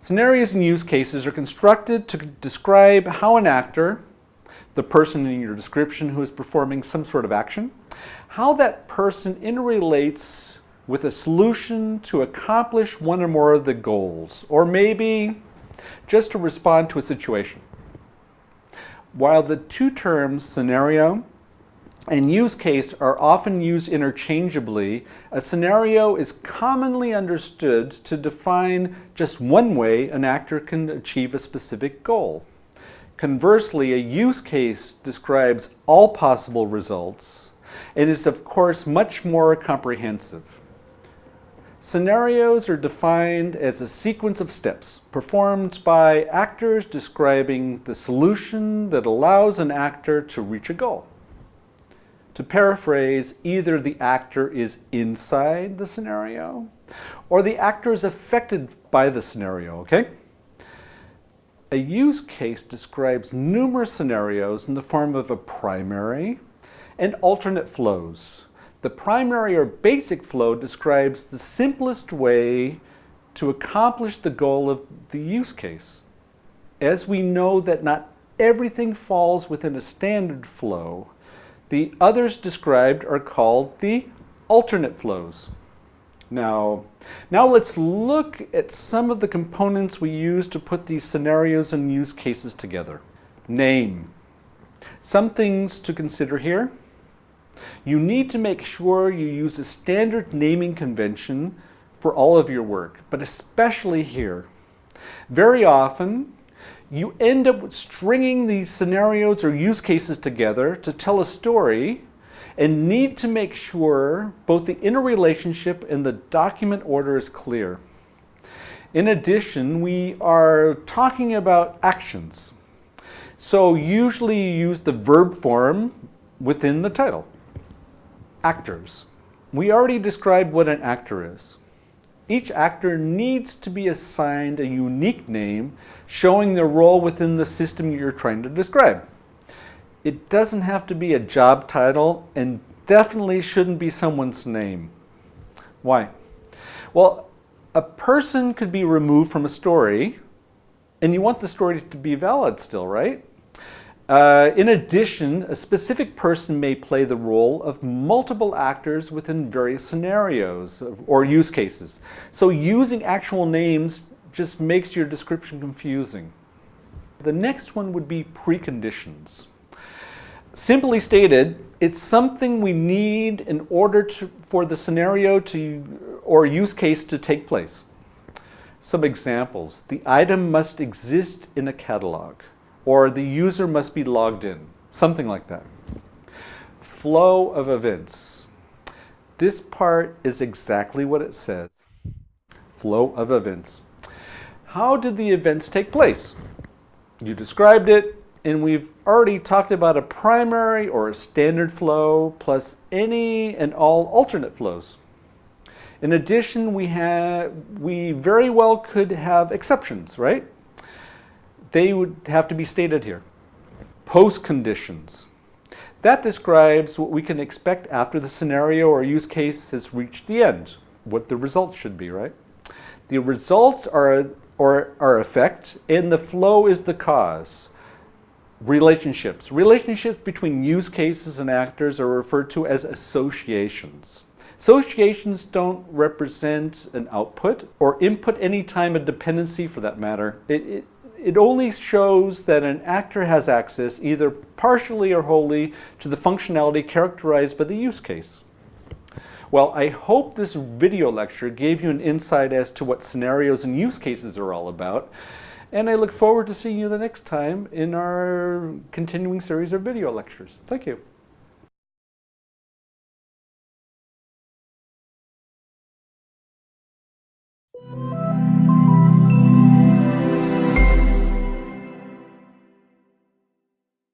Scenarios and use cases are constructed to describe how an actor, the person in your description who is performing some sort of action, how that person interrelates with a solution to accomplish one or more of the goals, or maybe just to respond to a situation. While the two terms scenario and use case are often used interchangeably, a scenario is commonly understood to define just one way an actor can achieve a specific goal. Conversely, a use case describes all possible results and is of course much more comprehensive. Scenarios are defined as a sequence of steps performed by actors describing the solution that allows an actor to reach a goal. To paraphrase, either the actor is inside the scenario or the actor is affected by the scenario, okay? A use case describes numerous scenarios in the form of a primary and alternate flows. The primary or basic flow describes the simplest way to accomplish the goal of the use case. As we know that not everything falls within a standard flow, the others described are called the alternate flows. Now let's look at some of the components we use to put these scenarios and use cases together. Name. Some things to consider here. You need to make sure you use a standard naming convention for all of your work, but especially here. Very often, you end up stringing these scenarios or use cases together to tell a story and need to make sure both the interrelationship and the document order is clear. In addition, we are talking about actions. So usually you use the verb form within the title. Actors. We already described what an actor is. Each actor needs to be assigned a unique name showing their role within the system you're trying to describe. It doesn't have to be a job title and definitely shouldn't be someone's name. Why? Well, a person could be removed from a story and you want the story to be valid still, right? In addition, a specific person may play the role of multiple actors within various scenarios or use cases. So using actual names just makes your description confusing. The next one would be preconditions. Simply stated, it's something we need in order for the scenario or use case to take place. Some examples. The item must exist in a catalog, or the user must be logged in, something like that. Flow of events. This part is exactly what it says. Flow of events. How did the events take place? You described it, and we've already talked about a primary or a standard flow plus any and all alternate flows. In addition, we very well could have exceptions, right? They would have to be stated here. Postconditions. That describes what we can expect after the scenario or use case has reached the end, what the results should be, right? The results are effect, and the flow is the cause. Relationships. Relationships between use cases and actors are referred to as associations. Associations don't represent an output or input any time a dependency for that matter. It only shows that an actor has access, either partially or wholly, to the functionality characterized by the use case. Well, I hope this video lecture gave you an insight as to what scenarios and use cases are all about, and I look forward to seeing you the next time in our continuing series of video lectures. Thank you.